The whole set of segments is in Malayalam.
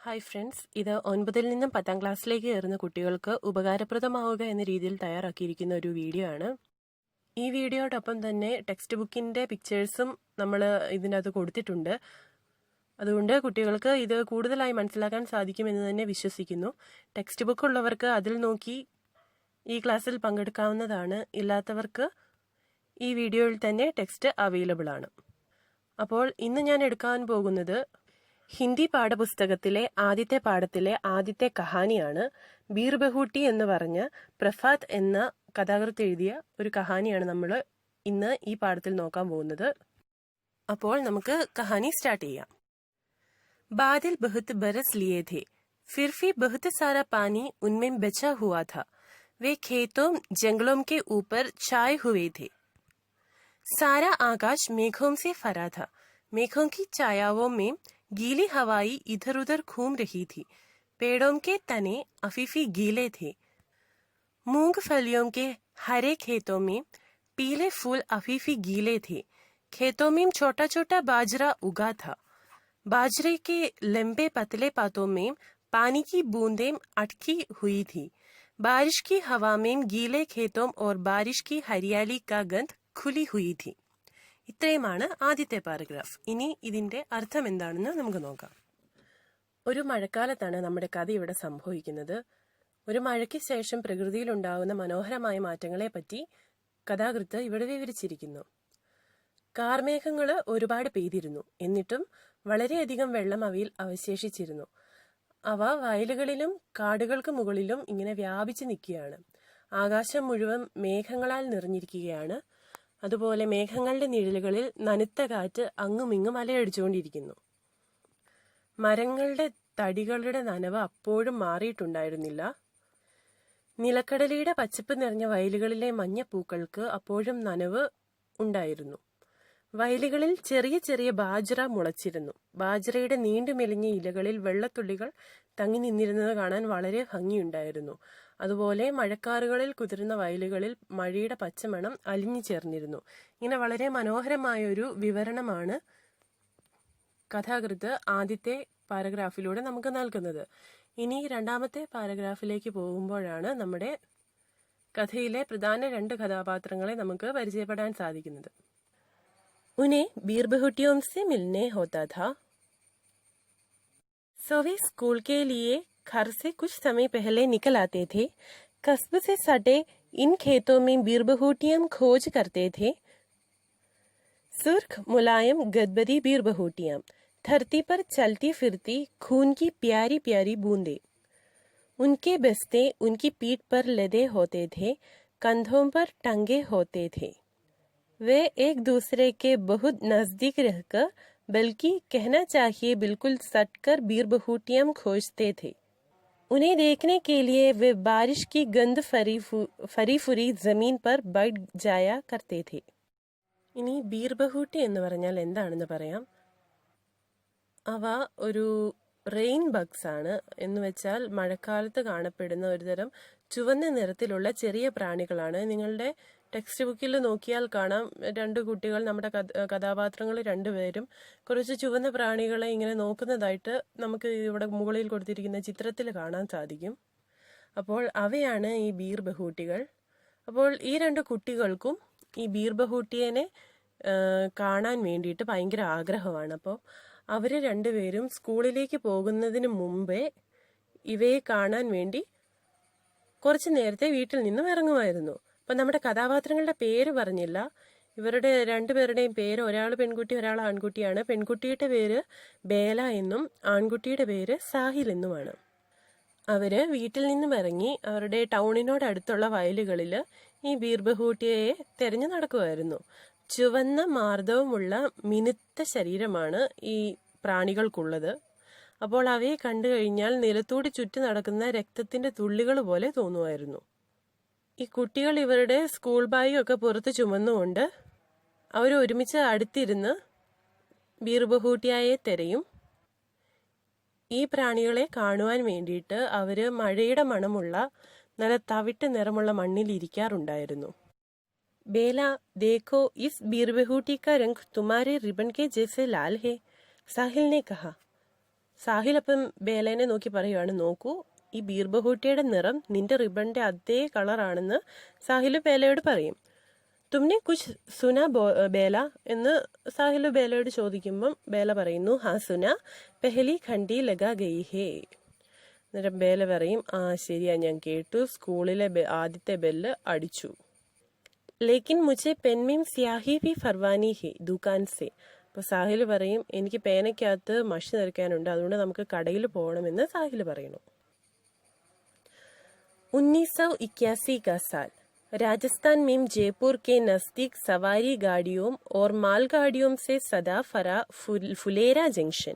ഹായ് ഫ്രണ്ട്സ്, ഇത് 9ൽ നിന്നും 10ാം ക്ലാസ്സിലേക്ക് കയറുന്ന കുട്ടികൾക്ക് ഉപകാരപ്രദമാവുക എന്ന രീതിയിൽ തയ്യാറാക്കിയിരിക്കുന്ന ഒരു വീഡിയോ ആണ്. ഈ വീഡിയോടൊപ്പം തന്നെ ടെക്സ്റ്റ് ബുക്കിൻ്റെ പിക്ചേഴ്സും നമ്മൾ ഇതിനകത്ത് കൊടുത്തിട്ടുണ്ട്. അതുകൊണ്ട് കുട്ടികൾക്ക് ഇത് കൂടുതലായി മനസ്സിലാക്കാൻ സാധിക്കുമെന്ന് തന്നെ വിശ്വസിക്കുന്നു. ടെക്സ്റ്റ് ബുക്ക് ഉള്ളവർക്ക് അതിൽ നോക്കി ഈ ക്ലാസ്സിൽ പങ്കെടുക്കാവുന്നതാണ്. ഇല്ലാത്തവർക്ക് ഈ വീഡിയോയിൽ തന്നെ ടെക്സ്റ്റ് അവൈലബിൾ ആണ്. അപ്പോൾ ഇന്ന് ഞാൻ എടുക്കാൻ പോകുന്നത് ഹിന്ദി പാഠപുസ്തകത്തിലെ ആദ്യത്തെ പാഠത്തിലെ ആദ്യത്തെ കഹാനിയാണ്. ബീർ ബഹൂട്ടി എന്ന് പറഞ്ഞ് പ്രഫാത്ത് എന്ന കഥാകൃത്ത് എഴുതിയ ഒരു കഹാനിയാണ് നമ്മൾ ഇന്ന് ഈ പാഠത്തിൽ നോക്കാൻ പോകുന്നത്. അപ്പോൾ നമുക്ക് കഹാനി സ്റ്റാർട്ട് ചെയ്യാം. ബാദൽ ബഹുത് ബरस लिए थे, फिर भी बहुत सारा पानी उनमें बचा हुआ था. वे खेतों जंगलों के ऊपर छाए हुए थे. सारा आकाश मेघों से भरा था. मेघों की छायाओं में गीली हवाई इधर उधर घूम रही थी. पेड़ों के तने अफीफी गीले थे. मूंगफलियों के हरे खेतों में पीले फूल अफीफी गीले थे. खेतों में छोटा छोटा बाजरा उगा था. बाजरे के लंबे पतले पातों में पानी की बूंदें अटकी हुई थी. बारिश की हवा में गीले खेतों और बारिश की हरियाली का गंध खुली हुई थी. ഇത്രയുമാണ് ആദ്യത്തെ പാരഗ്രാഫ്. ഇനി ഇതിന്റെ അർത്ഥം എന്താണെന്ന് നമുക്ക് നോക്കാം. ഒരു മഴക്കാലത്താണ് നമ്മുടെ കഥ ഇവിടെ സംഭവിക്കുന്നത്. ഒരു മഴയ്ക്ക് ശേഷം പ്രകൃതിയിലുണ്ടാകുന്ന മനോഹരമായ മാറ്റങ്ങളെ പറ്റി കഥാകൃത്ത് ഇവിടെ വിവരിച്ചിരിക്കുന്നു. കാർമേഘങ്ങൾ ഒരുപാട് പെയ്തിരുന്നു. എന്നിട്ടും വളരെയധികം വെള്ളം അവയിൽ അവശേഷിച്ചിരുന്നു. അവ വയലുകളിലും കാടുകൾക്ക് മുകളിലും ഇങ്ങനെ വ്യാപിച്ചു നിൽക്കുകയാണ്. ആകാശം മുഴുവൻ മേഘങ്ങളാൽ നിറഞ്ഞിരിക്കുകയാണ്. അതുപോലെ മേഘങ്ങളുടെ നിഴലുകളിൽ നനുത്ത കാറ്റ് അങ്ങുമിങ്ങും അലയടിച്ചുകൊണ്ടിരിക്കുന്നു. മരങ്ങളുടെ തടികളുടെ നനവ് അപ്പോഴും മാറിയിട്ടുണ്ടായിരുന്നില്ല. നിലക്കടലയുടെ പച്ചപ്പ് നിറഞ്ഞ വയലുകളിലെ മഞ്ഞപ്പൂക്കൾക്ക് അപ്പോഴും നനവ് ഉണ്ടായിരുന്നു. വയലുകളിൽ ചെറിയ ചെറിയ ബാജ്ര മുളച്ചിരുന്നു. ബാജ്രയുടെ നീണ്ടു മെലിഞ്ഞ ഇലകളിൽ വെള്ളത്തുള്ളികൾ തങ്ങി നിന്നിരുന്നത് കാണാൻ വളരെ ഭംഗിയുണ്ടായിരുന്നു. അതുപോലെ മഴക്കാറുകളിൽ കുതിർന്ന വയലുകളിൽ മഴയുടെ പച്ചമണം അലിഞ്ഞു ചേർന്നിരുന്നു. ഇങ്ങനെ വളരെ മനോഹരമായ ഒരു വിവരണമാണ് കഥാകൃത്ത് ആദ്യത്തെ പാരഗ്രാഫിലൂടെ നമുക്ക് നൽകുന്നത്. ഇനി രണ്ടാമത്തെ പാരഗ്രാഫിലേക്ക് പോകുമ്പോഴാണ് നമ്മുടെ കഥയിലെ പ്രധാന രണ്ട് കഥാപാത്രങ്ങളെ നമുക്ക് പരിചയപ്പെടാൻ സാധിക്കുന്നത്. उन्हें बीर बहूटियों से मिलने होता था. वे स्कूल के लिए घर से कुछ समय पहले निकल आते थे. कस्बे से सटे इन खेतों में बीर बहूटियां खोज करते थे. सुर्ख मुलायम गदबदी बीर बहूटियां, धरती पर चलती फिरती खून की प्यारी प्यारी बूंदे. उनके बस्ते उनकी पीठ पर लदे होते थे, कंधों पर टंगे होते थे. वे एक दूसरे के बहुत नजदीक रहकर, बल्कि कहना चाहिए बिल्कुल सटकर बीर बहूटियां खोजते थे. उन्हें देखने के लिए वे बारिश की गंध फरी फुरी जमीन पर बैठ जाया करते थे. ഇനി ബീർ ബഹൂട്ടി എന്ന് പറഞ്ഞാൽ എന്താണെന്ന് പറയാം. അവ ഒരു റെയിൻ ബഗ്സ് ആണ്. എന്ന് വെച്ചാൽ മഴക്കാലത്ത് കാണപ്പെടുന്ന ഒരുതരം ചുവന്ന നിറത്തിലുള്ള ചെറിയ പ്രാണികളാണ്. നിങ്ങളുടെ ടെക്സ്റ്റ് ബുക്കിൽ നോക്കിയാൽ കാണാം, രണ്ട് കുട്ടികൾ, നമ്മുടെ കഥാപാത്രങ്ങൾ രണ്ടുപേരും കുറച്ച് ചുവന്ന പ്രാണികളെ ഇങ്ങനെ നോക്കുന്നതായിട്ട് നമുക്ക് ഇവിടെ മുകളിൽ കൊടുത്തിരിക്കുന്ന ചിത്രത്തിൽ കാണാൻ സാധിക്കും. അപ്പോൾ അവയാണ് ഈ ബീർ ബഹൂട്ടികൾ. അപ്പോൾ ഈ രണ്ട് കുട്ടികൾക്കും ഈ ബീർ ബഹൂട്ടിയെ കാണാൻ വേണ്ടിയിട്ട് ഭയങ്കര ആഗ്രഹമാണ്. അപ്പോൾ അവർ രണ്ടുപേരും സ്കൂളിലേക്ക് പോകുന്നതിന് മുമ്പേ ഇവയെ കാണാൻ വേണ്ടി കുറച്ച് നേരത്തെ വീട്ടിൽ നിന്നും ഇറങ്ങുമായിരുന്നു. അപ്പം നമ്മുടെ കഥാപാത്രങ്ങളുടെ പേര് പറഞ്ഞില്ല. ഇവരുടെ രണ്ടുപേരുടെയും പേര്, ഒരാൾ പെൺകുട്ടി ഒരാൾ ആൺകുട്ടിയാണ്. പെൺകുട്ടിയുടെ പേര് ബേല എന്നും ആൺകുട്ടിയുടെ പേര് സാഹിൽ എന്നുമാണ്. അവര് വീട്ടിൽ നിന്നും ഇറങ്ങി അവരുടെ ടൗണിനോടടുത്തുള്ള വയലുകളിൽ ഈ ബീർ ബഹൂട്ടിയെ തെരഞ്ഞു നടക്കുമായിരുന്നു. ചുവന്ന മാർദ്ദവുമുള്ള മിനുത്ത ശരീരമാണ് ഈ പ്രാണികൾക്കുള്ളത്. അപ്പോൾ അവയെ കണ്ടു കഴിഞ്ഞാൽ നിലത്തൂടി ചുറ്റി നടക്കുന്ന രക്തത്തിന്റെ തുള്ളികൾ പോലെ തോന്നുമായിരുന്നു. ഈ കുട്ടികൾ ഇവരുടെ സ്കൂൾ ബാഗൊക്കെ പുറത്ത് ചുമന്നുകൊണ്ട് അവർ ഒരുമിച്ച് അടുത്തിരുന്ന് ബീർ ബഹൂട്ടിയായെ തിരയും. ഈ പ്രാണികളെ കാണുവാൻ വേണ്ടിയിട്ട് അവര് മഴയുടെ മണമുള്ള നല്ല തവിട്ട് നിറമുള്ള മണ്ണിൽ ഇരിക്കാറുണ്ടായിരുന്നു. ബേല, ദേഖോ ഇസ് ബീർ ബഹൂട്ടി കാ രംഗ് തുമാരെ റിബൺ കെ ജैसे लाल है, साहिल ने कहा. സാഹിൽ അപ്പം ബേലേനെ നോക്കി പറയുവാണ്, നോക്കൂ, ഈ ബീർബഹൂട്ടിയുടെ നിറം നിന്റെ റിബണിന്റെ അതേ കളറാണെന്ന് സാഹിൽ ബേലയോട് പറയും. തുമ്നെ കുച്ച് സുന ബേല എന്ന് സാഹിൽ ബേലയോട് ചോദിക്കുമ്പം ബേല പറയുന്നു, ഹാ സുന, പെഹലി ഖണ്ഡി ലഗാ ഗയി ഹേ. അന്നേരം ബേല പറയും, ആ ശരിയാ, ഞാൻ കേട്ടു, സ്കൂളിലെ ആദ്യത്തെ ബെല്ല് അടിച്ചു. ലേക്കിൻ മുझे പെൻ में സ്യാഹി भी ഫർവാനി ഹേ ദുകാൻ സെ. അപ്പോൾ സാഹിൽ പറയും, എനിക്ക് പേനയ്ക്കകത്ത് മഷി നിറയ്ക്കാനുണ്ട്, അതുകൊണ്ട് നമുക്ക് കടയിൽ പോകണമെന്ന് സാഹിൽ പറയുന്നു. 1981 का साल, राजस्थान में जयपुर के नजदीक सवारी गाड़ियों और मालगाड़ियों से सदा फरा फुलेरा जंक्शन.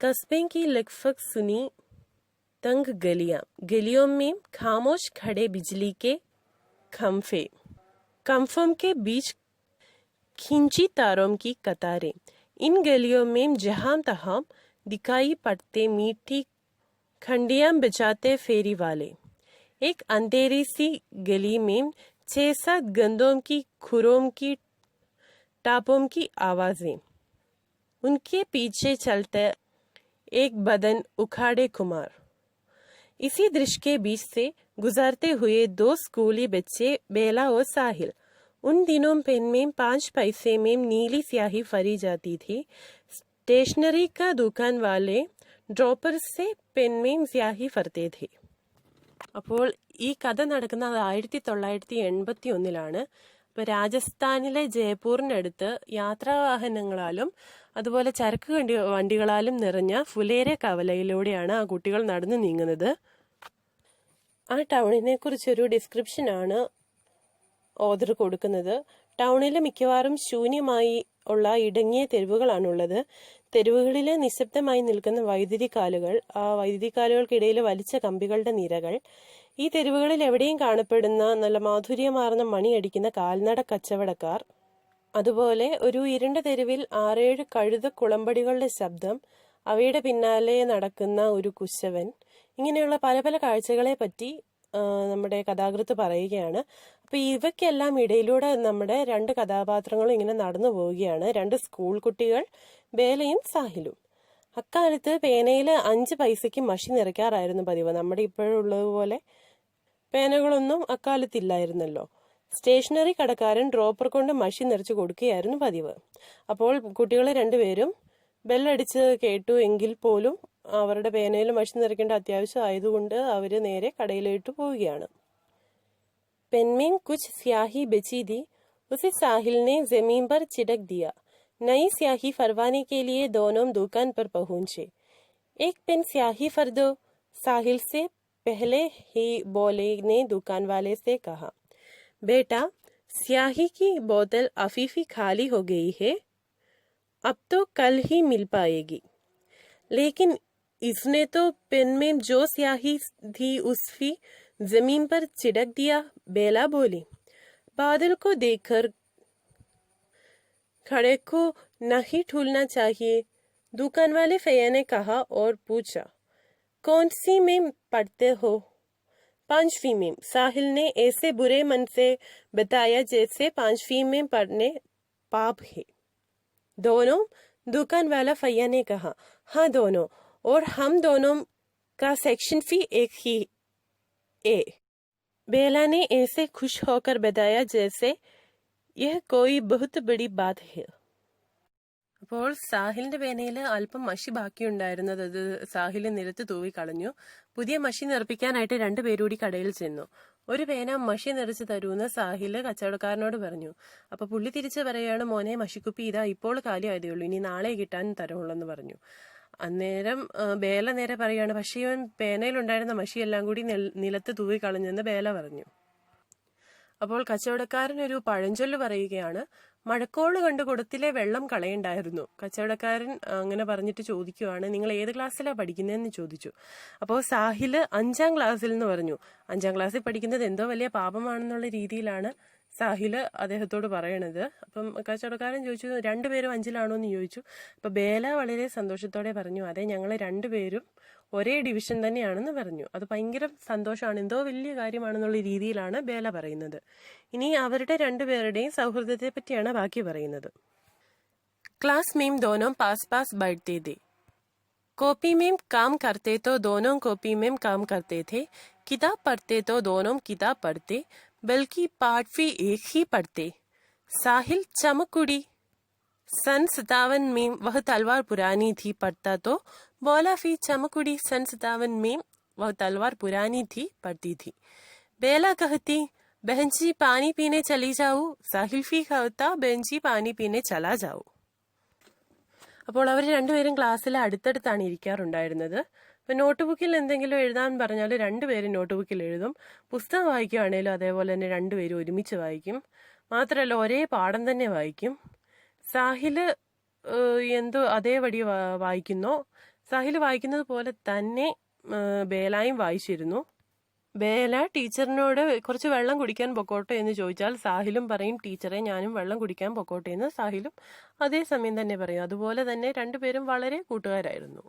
कस्बे की लगभग सुनी तंग गलियों में खामोश खड़े बिजली के खंभों के बीच खिंची तारों की कतारें. इन गलियों में जहां तहां दिखाई पड़ते मीठी खंडियां बजाते फेरी वाले. एक अंधेरी सी गली में 6-7 गंदों की खुरों की टापों की आवाजें. उनके पीछे चलते एक बदन उखाड़े कुमार. इसी दृश्य के बीच से गुजरते हुए 2 स्कूली बच्चे, बेला और साहिल. उन दिनों पेन में 5 पैसे में नीली स्याही फरी जाती थी. स्टेशनरी का दुकान वाले ड्रॉपर से पेन में स्याही फरते थे. അപ്പോൾ ഈ കഥ നടക്കുന്നത് 1981. അപ്പോൾ രാജസ്ഥാനിലെ ജയ്പൂരിനടുത്ത് യാത്രാവാഹനങ്ങളാലും അതുപോലെ ചരക്ക് വണ്ടികളാലും നിറഞ്ഞ ഫുലേര കവലയിലൂടെയാണ് ആ കുട്ടികൾ നടന്നു നീങ്ങുന്നത്. ആ ടൗണിനെ കുറിച്ചൊരു ഡിസ്ക്രിപ്ഷനാണ് ഓഥർ കൊടുക്കുന്നത്. ടൗണിൽ മിക്കവാറും ശൂന്യമായി ഉള്ള ഇടുങ്ങിയ തെരുവുകളാണുള്ളത്. തെരുവുകളിലെ നിശബ്ദമായി നിൽക്കുന്ന വൈദ്യുതിക്കാലുകൾ, ആ വൈദ്യുതിക്കാലുകൾക്കിടയിൽ വലിച്ച കമ്പികളുടെ നിരകൾ, ഈ തെരുവുകളിൽ എവിടെയും കാണപ്പെടുന്ന നല്ല മാധുര്യമാർന്ന മണിയടിക്കുന്ന കാൽനട കച്ചവടക്കാർ, അതുപോലെ ഒരു ഇരുണ്ട തെരുവിൽ 6-7 കഴുത കുളമ്പടികളുടെ ശബ്ദം, അവയുടെ പിന്നാലെ നടക്കുന്ന ഒരു കുശവൻ, ഇങ്ങനെയുള്ള പല പല കാഴ്ചകളെ പറ്റി നമ്മുടെ കഥാകൃത്ത് പറയുകയാണ്. അപ്പൊ ഇവയ്ക്കെല്ലാം ഇടയിലൂടെ നമ്മുടെ 2 കഥാപാത്രങ്ങളും ഇങ്ങനെ നടന്നു പോവുകയാണ്. 2 സ്കൂൾ കുട്ടികൾ, ബേലയും സാഹിലും. അക്കാലത്ത് പേനയിൽ 5 പൈസയ്ക്ക് മഷി നിറയ്ക്കാറായിരുന്നു പതിവ്. നമ്മുടെ ഇപ്പോഴുള്ളതുപോലെ പേനകളൊന്നും അക്കാലത്തില്ലായിരുന്നല്ലോ. സ്റ്റേഷനറി കടക്കാരൻ ഡ്രോപ്പർ കൊണ്ട് മഷി നിറച്ചു കൊടുക്കുകയായിരുന്നു പതിവ്. അപ്പോൾ കുട്ടികൾ 2 പേരും ബെല്ലടിച്ച് കേട്ടു എങ്കിൽ പോലും അവരുടെ പേനയിൽ മഷി നിറയ്ക്കേണ്ട അത്യാവശ്യം ആയതുകൊണ്ട് അവർ നേരെ കടയിലോട്ട് പോവുകയാണ്. पेन में कुछ स्याही बची थी, उसे साहिल ने जमीन पर छिड़क दिया. नई स्याही फरवाने के लिए दोनों दुकान पर पहुंचे. एक पेन स्याही फर दो, साहिल से पहले ही बोले ने दुकान वाले से कहा. बेटा, स्याही की बोतल अफीफी खाली हो गई है, अब तो कल ही मिल पाएगी. लेकिन इसने तो पेन में जो स्याही थी उसकी जमीन पर छिड़क दिया, बेला बोली. बादल को देखकर खड़े को नहीं ठूलना चाहिए, दुकान वाले फैया ने कहा और पूछा, कौन सी में पढ़ते हो? 5वीं में, साहिल ने ऐसे बुरे मन से बताया जैसे 5वीं में पढ़ने पाप है. दोनों? दुकान वाला फैया ने कहा. हाँ, दोनों, और हम दोनों का सेक्शन फी एक ही ए. बेला ने ऐसे खुश होकर बताया जैसे यह कोई बहुत बड़ी बात है. അപ്പോൾ സാഹിലിന്റെ പേനയിൽ അല്പം മഷി ബാക്കിയുണ്ടായിരുന്നത് അത് സാഹിൽ നിലത്ത് തൂവിക്കളഞ്ഞു. പുതിയ മഷി നിറപ്പിക്കാനായിട്ട് 2 പേരൂടി കടയിൽ ചെന്നു. ഒരു പേന മഷി നിറച്ച് തരൂന്ന് സാഹില് കച്ചവടക്കാരനോട് പറഞ്ഞു. അപ്പൊ പുള്ളി തിരിച്ചു പറയാണ്, മോനെ, മഷിക്കുപ്പി ഇതാ ഇപ്പോൾ കാലിയായതേ ഉള്ളൂ, ഇനി നാളെ കിട്ടാൻ തരമുള്ളൂ എന്ന് പറഞ്ഞു. അന്നേരം ബേല നേരെ പറയാണ്, പക്ഷേ ഇവൻ പേനയിലുണ്ടായിരുന്ന മഷിയെല്ലാം കൂടി നിലത്ത് തൂവിക്കളഞ്ഞെന്ന് ബേല പറഞ്ഞു. അപ്പോൾ കച്ചവടക്കാരൻ ഒരു പഴഞ്ചൊല്ല് പറയുകയാണ്, മഴക്കോള് കണ്ട് കുടത്തിലെ വെള്ളം കളയണ്ടായിരുന്നു. കച്ചവടക്കാരൻ അങ്ങനെ പറഞ്ഞിട്ട് ചോദിക്കുവാണ്, നിങ്ങൾ ഏത് ക്ലാസ്സിലാണ് പഠിക്കുന്നതെന്ന് ചോദിച്ചു. അപ്പോൾ സാഹില് 5ാം ക്ലാസ്സിൽ എന്ന് പറഞ്ഞു. 5ാം ക്ലാസ്സിൽ പഠിക്കുന്നത് എന്തോ വലിയ പാപമാണെന്നുള്ള രീതിയിലാണ് സാഹില് അദ്ദേഹത്തോട് പറയണത്. അപ്പം കച്ചവടക്കാരൻ ചോദിച്ചു, 2 പേരും 5ലാണോ എന്ന് ചോദിച്ചു. അപ്പൊ ബേല വളരെ സന്തോഷത്തോടെ പറഞ്ഞു, അതെ, ഞങ്ങൾ 2 പേരും ഒരേ ഡിവിഷൻ തന്നെയാണെന്ന് പറഞ്ഞു. അത് ഭയങ്കര സന്തോഷമാണ്, എന്തോ വലിയ കാര്യമാണെന്നുള്ള രീതിയിലാണ് ബേല പറയുന്നത്. ഇനി അവരുടെ 2 പേരുടെയും സൗഹൃദത്തെ പറ്റിയാണ് ബാക്കി പറയുന്നത്. ക്ലാസ് में दोनों पास पास बैठते थे. कॉपी में काम करते तो दोनों कॉपी में काम करते थे, किताब पढ़ते तो दोनों किताब पढ़ते, बल्कि पाठ भी एक ही पढ़ते। साहिल चमकुड़ी। सन 57 में वह तलवार पुरानी थी पढ़ता तो, बोला भी चमकुड़ी सन 57 में वह तलवार पुरानी थी पढ़ती थी। बेला कहती बहन जी पानी पीने चली जाओ, സാഹിൽ ഫി कहता ബഹൻ ജി പാനി പീനെ ചലാ ജാओ. അപ്പോൾ അവർ രണ്ടുപേരും ക്ലാസ്സിൽ അടുത്തടുത്താണ് ഇരിക്കാറുണ്ടായിരുന്നത്. ഇപ്പൊ നോട്ട് ബുക്കിൽ എന്തെങ്കിലും എഴുതാൻ പറഞ്ഞാൽ രണ്ടുപേരും നോട്ട് ബുക്കിൽ എഴുതും. പുസ്തകം വായിക്കുകയാണേലും അതേപോലെ തന്നെ രണ്ടുപേരും ഒരുമിച്ച് വായിക്കും. മാത്രമല്ല ഒരേ പാഠം തന്നെ വായിക്കും. സാഹില് എന്തോ അതേപടി വായിക്കുന്നോ, സാഹില് വായിക്കുന്നത് പോലെ തന്നെ ബേലായും വായിച്ചിരുന്നു. ബേല ടീച്ചറിനോട് കുറച്ച് വെള്ളം കുടിക്കാൻ പൊക്കോട്ടെ എന്ന് ചോദിച്ചാൽ സാഹിലും പറയും ടീച്ചറെ ഞാനും വെള്ളം കുടിക്കാൻ പൊക്കോട്ടെ എന്ന്. സാഹിലും അതേസമയം തന്നെ പറയും. അതുപോലെ തന്നെ രണ്ടുപേരും വളരെ കൂട്ടുകാരായിരുന്നു.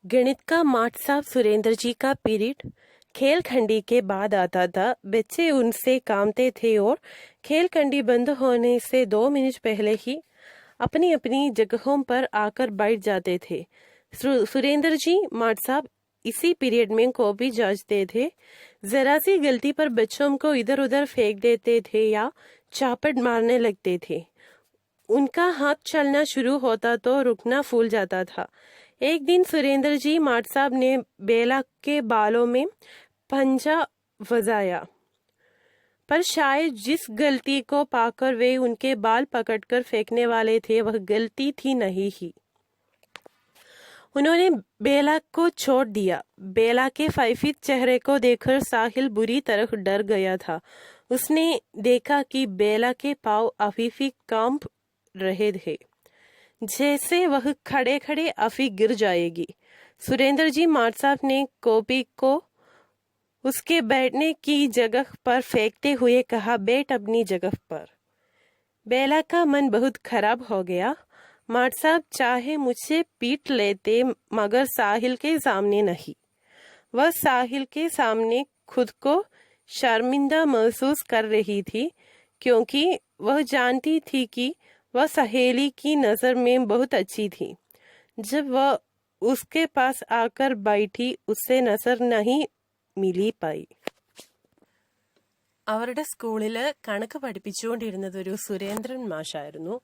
गणित का माट साहब सुरेंद्र जी का पीरियड खेल खंडी के बाद आता था. बच्चे उनसे कामते थे और खेल खंडी बंद होने से 2 मिनट पहले ही अपनी अपनी जगहों पर आकर बैठ जाते थे. सुरेंद्र जी माट साहब इसी पीरियड में कॉपी जांचते थे. जरा सी गलती पर बच्चों को इधर उधर फेंक देते थे या चापट मारने लगते थे. उनका हाथ चलना शुरू होता तो रुकना भूल जाता था. एक दिन सुरेंद्र जी माट साहब ने बेला के बालों में पंजा बजाया, पर शायद जिस गलती को पाकर वे उनके बाल पकड़कर फेंकने वाले थे वह गलती थी नहीं ही. उन्होंने बेला को छोड़ दिया. बेला के फैफिक चेहरे को देखकर साहिल बुरी तरह डर गया था. उसने देखा कि बेला के पांव अभी भी कांप रहे थे, जैसे वह खड़े खड़े अभी गिर जाएगी. सुरेंद्र जी माट साहब ने कॉपी को उसके बैठने की जगह पर फेंकते हुए कहा बैठ अपनी जगह पर. बेला का मन बहुत खराब हो गया. माट साहब चाहे मुझसे पीट लेते मगर साहिल के सामने नहीं. वह साहिल के सामने खुद को शर्मिंदा महसूस कर रही थी, क्योंकि वह जानती थी कि वह सहेली की नजर में बहुत अच्छी थी. जब वह उसके पास आकर बैठी उसे नजर नहीं मिली पाई. അവരുടെ സ്കൂളില് കണക്ക് പഠിപ്പിച്ചുകൊണ്ടിരുന്നത് ഒരു സുരേന്ദ്രൻ മാഷായിരുന്നു.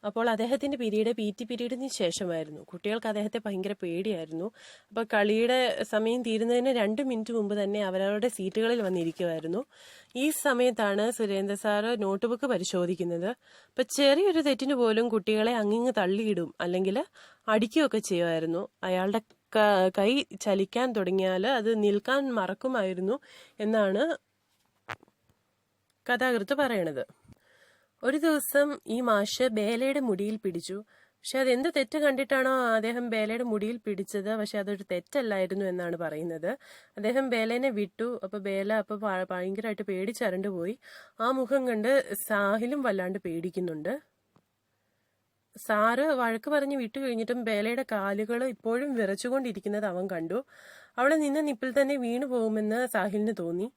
അപ്പോൾ അദ്ദേഹത്തിന്റെ പീരീഡ് PT പീരീഡിന് ശേഷമായിരുന്നു. കുട്ടികൾക്ക് അദ്ദേഹത്തെ ഭയങ്കര പേടിയായിരുന്നു. അപ്പോൾ കളിയുടെ സമയം തീരുന്നതിന് 2 മിനിറ്റ് മുമ്പ് തന്നെ അവരവരുടെ സീറ്റുകളിൽ വന്നിരിക്കുമായിരുന്നു. ഈ സമയത്താണ് സുരേന്ദ്ര സാറ് നോട്ട് ബുക്ക് പരിശോധിക്കുന്നത്. അപ്പൊ ചെറിയൊരു തെറ്റിന് പോലും കുട്ടികളെ അങ്ങിങ്ങ് തള്ളിയിടും, അല്ലെങ്കിൽ അടിക്കുകയൊക്കെ ചെയ്യുമായിരുന്നു. അയാളുടെ കൈ ചലിക്കാൻ തുടങ്ങിയാൽ അത് നിൽക്കാൻ മറക്കുമായിരുന്നു എന്നാണ് കഥാകൃത്ത് പറയണത്. ഒരു ദിവസം ഈ മാഷ് ബേലയുടെ മുടിയിൽ പിടിച്ചു. പക്ഷെ അതെന്ത് തെറ്റ് കണ്ടിട്ടാണോ അദ്ദേഹം ബേലയുടെ മുടിയിൽ പിടിച്ചത്, പക്ഷെ അതൊരു തെറ്റല്ലായിരുന്നു എന്നാണ് പറയുന്നത്. അദ്ദേഹം ബേലേനെ വിട്ടു. അപ്പൊ ബേല ഭയങ്കരമായിട്ട് പേടിച്ചരണ്ടു പോയി. ആ മുഖം കണ്ട് സാഹിലും വല്ലാണ്ട് പേടിക്കുന്നുണ്ട്. സാറ് വഴക്ക് പറഞ്ഞ് വിട്ടു കഴിഞ്ഞിട്ടും ബേലയുടെ കാലുകൾ ഇപ്പോഴും വിറച്ചുകൊണ്ടിരിക്കുന്നത് അവൻ കണ്ടു. അവളെ നിന്ന നിപ്പിൽ തന്നെ വീണു പോകുമെന്ന് സാഹിലിന് തോന്നി.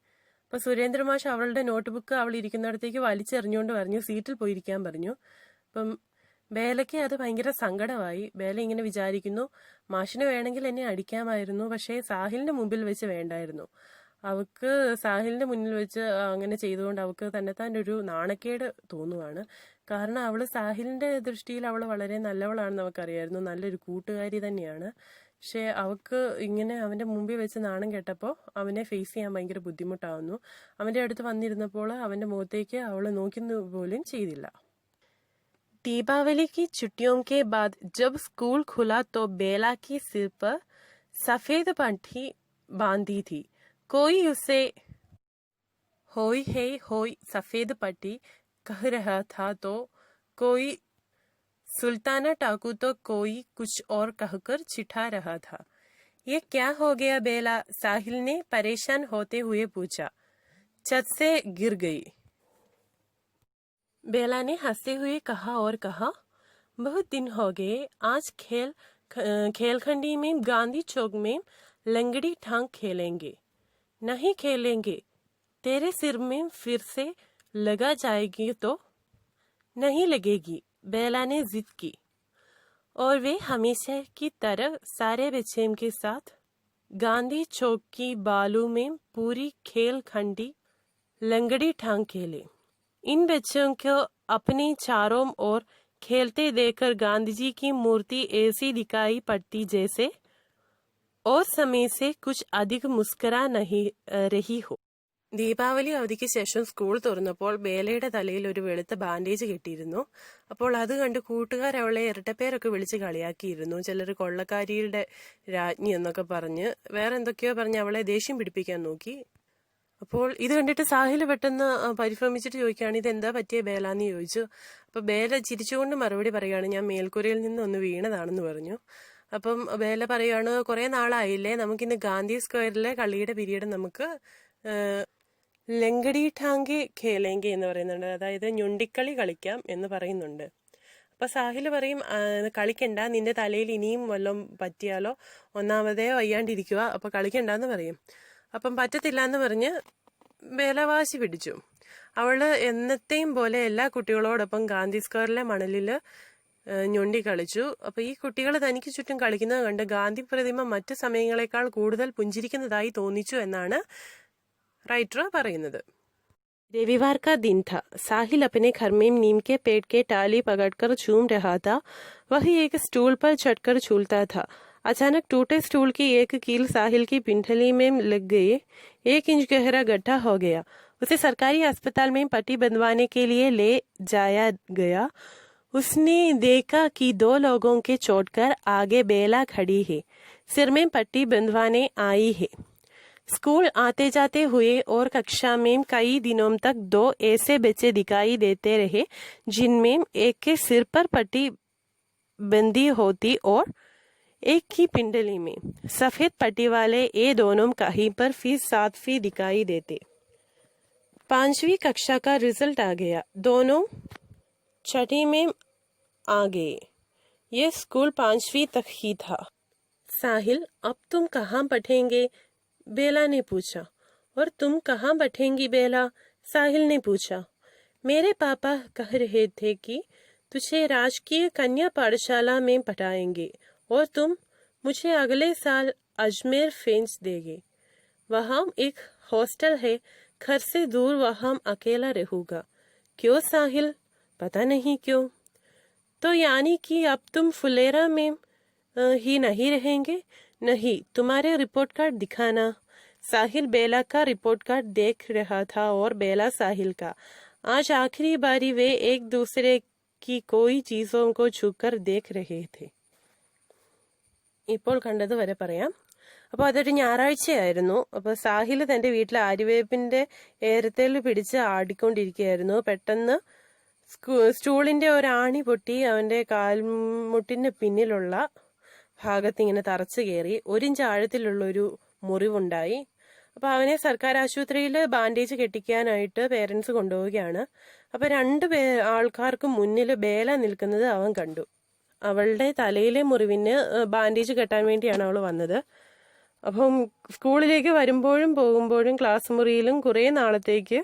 അപ്പൊ സുരേന്ദ്ര മാഷ് അവളുടെ നോട്ട് ബുക്ക് അവൾ ഇരിക്കുന്നിടത്തേക്ക് വലിച്ചെറിഞ്ഞുകൊണ്ട് പറഞ്ഞു സീറ്റിൽ പോയിരിക്കാൻ പറഞ്ഞു. അപ്പം ബേലയ്ക്ക് അത് ഭയങ്കര സങ്കടമായി. ബേല ഇങ്ങനെ വിചാരിക്കുന്നു, മാഷിന് വേണമെങ്കിൽ എന്നെ അടിക്കാമായിരുന്നു, പക്ഷേ സാഹിലിന്റെ മുമ്പിൽ വെച്ച് വേണ്ടായിരുന്നു. അവൾക്ക് സാഹിലിന്റെ മുന്നിൽ വെച്ച് അങ്ങനെ ചെയ്തുകൊണ്ട് അവൾക്ക് തന്നെത്താൻ ഒരു നാണക്കേട് തോന്നുവാണ്. കാരണം അവള് സാഹിലിന്റെ ദൃഷ്ടിയിൽ അവൾ വളരെ നല്ലവളാണെന്ന് അവൾക്കറിയായിരുന്നു, നല്ലൊരു കൂട്ടുകാരി തന്നെയാണ്. പക്ഷെ അവൾക്ക് ഇങ്ങനെ അവന്റെ മുമ്പിൽ വെച്ച് നാണം കേട്ടപ്പോൾ അവനെ ഫേസ് ചെയ്യാൻ ഭയങ്കര ബുദ്ധിമുട്ടാവുന്നു. അവന്റെ അടുത്ത് വന്നിരുന്നപ്പോൾ അവന്റെ മുഖത്തേക്ക് അവൾ നോക്കുന്ന പോലും ചെയ്തില്ല. दीपावली की छुट्टियों के बाद जब स्कूल खुला तो बेला की सिर पर सफेद पट्टी बांधी थी. कोई उसे होई है होई सफेद पट्टी कह रहा था तो कोई सुल्ताना टाकू तो कोई कुछ और कहकर चिढ़ा रहा था. ये क्या हो गया बेला? साहिल ने परेशान होते हुए पूछा. छत से गिर गई, बेला ने हंसते हुए कहा और कहा बहुत दिन हो गए. आज खेलखंडी में गांधी चौक में लंगड़ी टांग खेलेंगे. नहीं खेलेंगे, तेरे सिर में फिर से लगा जाएगी तो. नहीं लगेगी, बेला ने जिद की. और वे हमेशा की तरह सारे बच्चों के साथ गांधी चौक की बालू में पूरी खेल खंडी लंगड़ी ठांग खेले। इन बच्चों को अपने चारों ओर खेलते देखकर गांधी जी की मूर्ति ऐसी दिखाई पड़ती जैसे और समय से कुछ अधिक मुस्कुरा नहीं रही हो। ദീപാവലി അവധിക്ക് ശേഷം സ്കൂൾ തുറന്നപ്പോൾ ബേലയുടെ തലയിൽ ഒരു വെളുത്ത ബാൻഡേജ് കെട്ടിയിരുന്നു. അപ്പോൾ അത് കണ്ട് കൂട്ടുകാർ അവളെ ഇരട്ടപ്പേരൊക്കെ വിളിച്ച് കളിയാക്കിയിരുന്നു. ചിലർ കൊള്ളക്കാരിയുടെ രാജ്ഞി എന്നൊക്കെ പറഞ്ഞ് വേറെ എന്തൊക്കെയോ പറഞ്ഞ് അവളെ ദേഷ്യം പിടിപ്പിക്കാൻ നോക്കി. അപ്പോൾ ഇത് കണ്ടിട്ട് സാഹിൽ പെട്ടെന്ന് പരിഭ്രമിച്ചിട്ട് ചോദിക്കുകയാണ്, ഇതെന്താ പറ്റിയ ബേലാന്ന് ചോദിച്ചു. അപ്പൊ ബേല ചിരിച്ചുകൊണ്ട് മറുപടി പറയുകയാണ്, ഞാൻ മേൽക്കൂരയിൽ നിന്ന് ഒന്ന് വീണതാണെന്ന് പറഞ്ഞു. അപ്പം ബേല പറയുകയാണ്, കുറെ നാളായില്ലേ, നമുക്കിന്ന് ഗാന്ധി സ്ക്വയറിലെ കളിയുടെ പീരീഡ് നമുക്ക് ലങ്കടി ഠാങ്കെ ഖേലേങ്കെ എന്ന് പറയുന്നുണ്ട്. അതായത് ഞൊണ്ടിക്കളി കളിക്കാം എന്ന് പറയുന്നുണ്ട്. അപ്പൊ സാഹിൽ പറയും, കളിക്കണ്ട, നിന്റെ തലയിൽ ഇനിയും വല്ലതും പറ്റിയാലോ, ഒന്നാമതേ വയ്യാണ്ടിരിക്കുക, അപ്പൊ കളിക്കണ്ടെന്ന് പറയും. അപ്പം പറ്റത്തില്ല എന്ന് പറഞ്ഞ് ബേലവാശി പിടിച്ചു. അവള് എന്നത്തെയും പോലെ എല്ലാ കുട്ടികളോടൊപ്പം ഗാന്ധി സ്ക്വയറിലെ മണലില് ഞൊണ്ടി കളിച്ചു. അപ്പൊ ഈ കുട്ടികൾ തനിക്ക് ചുറ്റും കളിക്കുന്നത് കണ്ട് ഗാന്ധി പ്രതിമ മറ്റു സമയങ്ങളെക്കാൾ കൂടുതൽ പുഞ്ചിരിക്കുന്നതായി തോന്നിച്ചു എന്നാണ് राइटर പറയുന്നത്. रविवार का दिन था. साहिल अपने घर में नीम के पेड़ के टाली पकड़कर झूम रहा था. वह एक स्टूल पर चढ़कर झूलता था. अचानक टूटे स्टूल की एक कील साहिल की पिंडली में लग गई. 1 इंच गहरा गड्ढा हो गया. उसे सरकारी अस्पताल में पट्टी बंधवाने के लिए ले जाया गया. उसने देखा कि 2 लोगों के चोट कर आगे बेला खड़ी है, सिर में पट्टी बंधवाने आई है. स्कूल आते जाते हुए और कक्षा में कई दिनों तक 2 ऐसे बच्चे दिखाई देते रहे जिनमें एक के सिर पर पट्टी बंधी होती और एक की पिंडली में. सफेद पट्टी वाले ये दोनों कहीं पर फीस 7वीं दिखाई देते. 5वीं कक्षा का रिजल्ट आ गया. दोनों छठी में आ गए. ये स्कूल 5वीं तक ही था. साहिल, अब तुम कहाँ पढ़ेंगे? बेला ने पूछा. और तुम कहाँ बैठेंगी बेला? साहिल ने पूछा. मेरे पापा कह रहे थे कि तुझे राजकीय कन्या पाठशाला में पढ़ाएंगे और तुम मुझे अगले साल अजमेर भेज देंगे. वहाँ एक हॉस्टल है, घर से दूर वहाँ अकेला रहूंगा. क्यों साहिल? पता नहीं क्यों. तो यानी कि अब तुम फुलेरा में ही नहीं रहेंगे? नहीं, तुम्हारे रिपोर्ट कार्ड दिखाना. साहिल बेला का रिपोर्ट कार्ड देख रहा था और बेला साहिल का. आज आखिरी बारी वे एक दूसरे की कोई चीजों को छूकर देख रहे थे. ഇപ്പോൾ കണ്ടത് വരെ പറയാം. അപ്പോൾ അതൊരു ഞായറാഴ്ചയായിരുന്നു. അപ്പോൾ സാഹിൽ തന്റെ വീട്ടിൽ ആര്യവേപ്പിന്റെ ഏരത്തേൽ പിടിച്ച് ആടിക്കൊണ്ടിരിക്കുകയായിരുന്നു. പെട്ടെന്ന് സ്റ്റൂളിന്റെ ഒരാണി പൊട്ടി അവന്റെ കാൽമുട്ടിന് പിന്നിലുള്ള ഭാഗത്ത് ഇങ്ങനെ തറച്ചു കയറി 1 ഇഞ്ച് ആഴത്തിലുള്ളൊരു മുറിവുണ്ടായി. അപ്പൊ അവനെ സർക്കാർ ആശുപത്രിയിൽ ബാൻഡേജ് കെട്ടിക്കാനായിട്ട് പേരൻസ് കൊണ്ടുപോവുകയാണ്. അപ്പൊ 2 ആൾക്കാർക്ക് മുന്നിൽ ബേല നിൽക്കുന്നത് അവൻ കണ്ടു. അവളുടെ തലയിലെ മുറിവിന് ബാൻഡേജ് കെട്ടാൻ വേണ്ടിയാണ് അവൾ വന്നത്. അപ്പം സ്കൂളിലേക്ക് വരുമ്പോഴും പോകുമ്പോഴും ക്ലാസ് മുറിയിലും കുറെ നാളത്തേക്ക്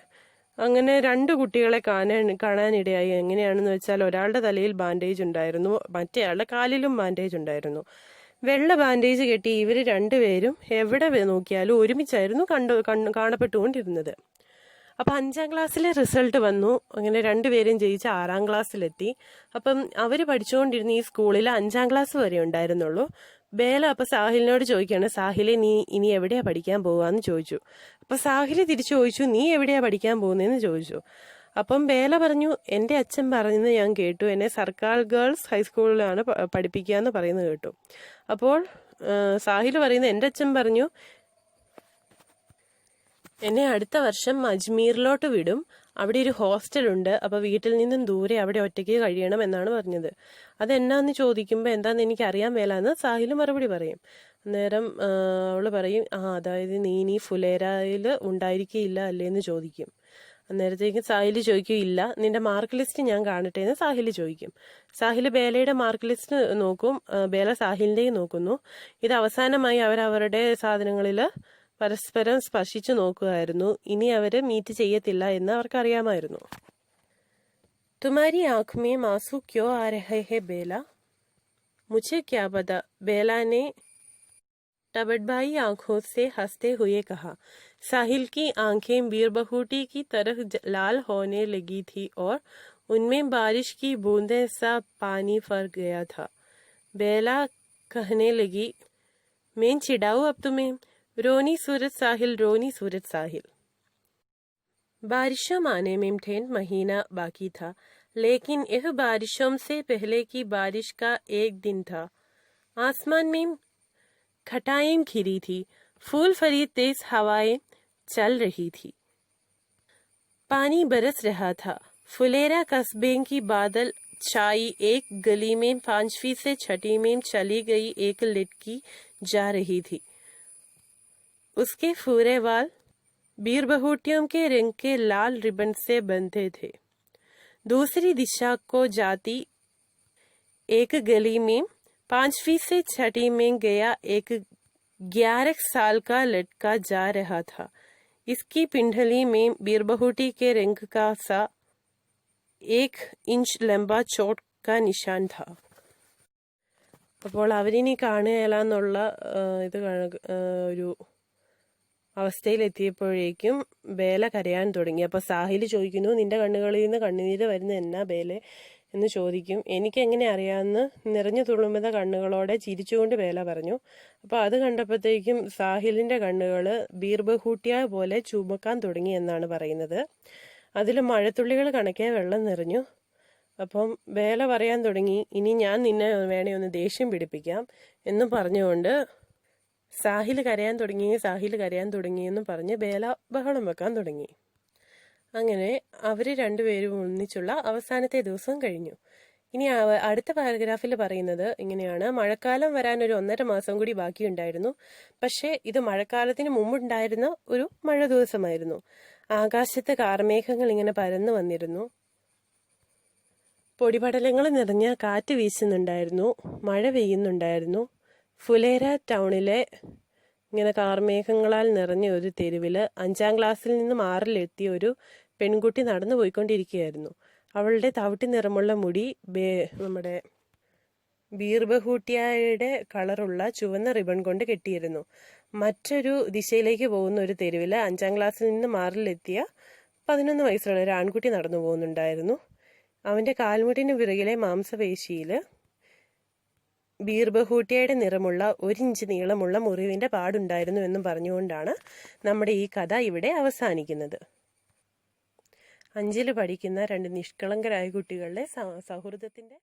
അങ്ങനെ 2 കുട്ടികളെ കാണാനിടയായി. എങ്ങനെയാണെന്ന് വെച്ചാൽ ഒരാളുടെ തലയിൽ ബാൻഡേജ് ഉണ്ടായിരുന്നു, മറ്റേയാളുടെ കാലിലും ബാൻഡേജ് ഉണ്ടായിരുന്നു. വെള്ള ബാൻഡേജ് കെട്ടി ഇവർ 2 പേരും എവിടെ നോക്കിയാലും ഒരുമിച്ചായിരുന്നു കാണപ്പെട്ടുകൊണ്ടിരുന്നത്. അപ്പൊ 5ാം ക്ലാസ്സിലെ റിസൾട്ട് വന്നു. അങ്ങനെ 2 പേരും ജയിച്ച് 6ാം ക്ലാസ്സിലെത്തി. അപ്പം അവര് പഠിച്ചുകൊണ്ടിരുന്ന ഈ സ്കൂളിൽ 5ാം ക്ലാസ് വരെ ഉണ്ടായിരുന്നുള്ളൂ. ബേല അപ്പൊ സാഹിലിനോട് ചോദിക്കുകയാണ്, സാഹിലെ നീ ഇനി എവിടെയാ പഠിക്കാൻ പോവാന്ന് ചോദിച്ചു. അപ്പൊ സാഹില് തിരിച്ചു ചോദിച്ചു, നീ എവിടെയാ പഠിക്കാൻ പോകുന്നതെന്ന് ചോദിച്ചു. അപ്പം ബേല പറഞ്ഞു, എന്റെ അച്ഛൻ പറയുന്നത് ഞാൻ കേട്ടു, എന്നെ സർക്കാർ ഗേൾസ് ഹൈസ്കൂളിലാണ് പഠിപ്പിക്കാന്ന് പറയുന്നത് കേട്ടു. അപ്പോൾ സാഹില് പറയുന്നത്, എന്റെ അച്ഛൻ പറഞ്ഞു എന്നെ അടുത്ത വർഷം അജ്മീറിലോട്ട് വിടും, അവിടെ ഒരു ഹോസ്റ്റലുണ്ട്, അപ്പൊ വീട്ടിൽ നിന്നും ദൂരെ അവിടെ ഒറ്റയ്ക്ക് കഴിയണം എന്നാണ് പറഞ്ഞത്. അതെന്നാന്ന് ചോദിക്കുമ്പോൾ എന്താന്ന് എനിക്ക് അറിയാൻ മേലാന്ന് സാഹില് മറുപടി പറയും. അന്നേരം അവള് പറയും, അതായത് നീ ഫുലേരയിൽ ഉണ്ടായിരിക്കില്ല അല്ലേന്ന് ചോദിക്കും. അന്നേരത്തേക്കും സാഹില് ചോദിക്കും, ഇല്ല, നിന്റെ മാർക്ക് ലിസ്റ്റ് ഞാൻ കാണട്ടെ എന്ന് സാഹില് ചോദിക്കും. സാഹില് ബേലയുടെ മാർക്ക് ലിസ്റ്റ് നോക്കും, ബേല സാഹിലിന്റെയും നോക്കുന്നു. ഇത് അവസാനമായി അവരവരുടെ സാധനങ്ങളിൽ പരസ്പരം സ്പർശിച്ചു നോക്കുകയായിരുന്നു. ഇനി അവര് മീറ്റ് ചെയ്യത്തില്ല എന്ന് അവർക്കറിയാമായിരുന്നു. തുമാരി ആँख में आंसू क्यों आ रहे हैं बेला? मुझे क्या पता, बेला ने टबटबाई आंखों से हंसते हुए कहा। साहिल की आंखें बीरबहुटी की तरह लाल होने लगी थी और उनमें बारिश की बूंदें सा पानी फर गया था। बेला कहने लगी, मैं चिढ़ाऊं अब तुम्हें? रोनी सूरत साहिल, रोनी सूरत साहिल। बारिशों आने में 1.5 महीना बाकी था, लेकिन यह बारिशों से पहले की बारिश का एक दिन था। आसमान में घटाएं घिरी थी, फूल फरी तेज हवाएं चल रही थी, पानी बरस रहा था। फुलेरा कस्बे की बादल छाई एक गली में 5वीं से 6वीं में चली गई एक लड़की जा रही थी। उसके फूरे बाल बीरबहुटियों के रंग के लाल रिबन से बंधे थे। दूसरी दिशा को जाती एक गली में 5वीं से 6वीं में गया एक 11 साल का लड़का जा रहा था। इसकी पिंडली में बीरबहुटी के रंग का सा 1 इंच लंबा चोट का निशान था। അപ്പോൾ അവരിനി കാണുകയില്ല എന്നുള്ള ഒരു അവസ്ഥയിലെത്തിയപ്പോഴേക്കും ബേല കരയാൻ തുടങ്ങി. അപ്പോൾ സാഹിൽ ചോദിക്കുന്നു, നിന്റെ കണ്ണുകളിൽ നിന്ന് കണ്ണുനീര് വരുന്ന എന്നാ ബേലെ എന്ന് ചോദിക്കും. എനിക്ക് എങ്ങനെ അറിയാമെന്ന് നിറഞ്ഞു തുളുമ്പുന്ന കണ്ണുകളോടെ ചിരിച്ചുകൊണ്ട് ബേല പറഞ്ഞു. അപ്പോൾ അത് കണ്ടപ്പോഴത്തേക്കും സാഹിലിന്റെ കണ്ണുകൾ ബീർബഹൂട്ടിയ പോലെ ചുമക്കാൻ തുടങ്ങി എന്നാണ് പറയുന്നത്. അതിൽ മഴത്തുള്ളികൾ കണക്കെ വെള്ളം നിറഞ്ഞു. അപ്പം ബേല പറയാൻ തുടങ്ങി, ഇനി ഞാൻ നിന്നെ വേണേ ഒന്ന് ദേഷ്യം പിടിപ്പിക്കാം എന്ന് പറഞ്ഞുകൊണ്ട് സാഹിൽ കരയാൻ തുടങ്ങിയെന്ന് പറഞ്ഞ് ബേല ബഹളം വെക്കാൻ തുടങ്ങി. അങ്ങനെ അവർ രണ്ടുപേരും ഒന്നിച്ചുള്ള അവസാനത്തെ ദിവസം കഴിഞ്ഞു. ഇനി അടുത്ത പാരഗ്രാഫിൽ പറയുന്നത് ഇങ്ങനെയാണ്. മഴക്കാലം വരാൻ ഒരു 1.5 മാസം കൂടി ബാക്കിയുണ്ടായിരുന്നു. പക്ഷേ ഇത് മഴക്കാലത്തിന് മുമ്പുണ്ടായിരുന്ന ഒരു മഴ ദിവസമായിരുന്നു. ആകാശത്ത് കാർമേഘങ്ങൾ ഇങ്ങനെ പരന്നു വന്നിരുന്നു. പൊടിപടലങ്ങൾ നിറഞ്ഞ കാറ്റ് വീശുന്നുണ്ടായിരുന്നു. മഴ പെയ്യുന്നുണ്ടായിരുന്നു. ഫുലേര ടൗണിലെ ഇങ്ങനെ കാർമേഘങ്ങളാൽ നിറഞ്ഞ ഒരു തെരുവിൽ 5ാം ക്ലാസ്സിൽ നിന്ന് 6ലെത്തിയ ഒരു പെൺകുട്ടി നടന്നു പോയിക്കൊണ്ടിരിക്കുകയായിരുന്നു. അവളുടെ തവിട്ടി നിറമുള്ള മുടി നമ്മുടെ ബീർബഹൂട്ടിയയുടെ കളറുള്ള ചുവന്ന റിബൺ കൊണ്ട് കെട്ടിയിരുന്നു. മറ്റൊരു ദിശയിലേക്ക് പോകുന്ന ഒരു തെരുവിൽ 5ാം ക്ലാസ്സിൽ നിന്ന് 6ലെത്തിയ 11 വയസ്സുള്ള ഒരു ആൺകുട്ടി നടന്നു പോകുന്നുണ്ടായിരുന്നു. അവന്റെ കാൽമുട്ടിന് പിറകിലെ മാംസപേശിയിൽ ബീർബഹൂട്ടിയയുടെ നിറമുള്ള 1 ഇഞ്ച് നീളമുള്ള മുറിവിന്റെ പാടുണ്ടായിരുന്നു എന്നും പറഞ്ഞുകൊണ്ടാണ് നമ്മുടെ ഈ കഥ ഇവിടെ അവസാനിക്കുന്നത്. 5ൽ പഠിക്കുന്ന 2 നിഷ്കളങ്കരായ കുട്ടികളുടെ സൗഹൃദത്തിന്റെ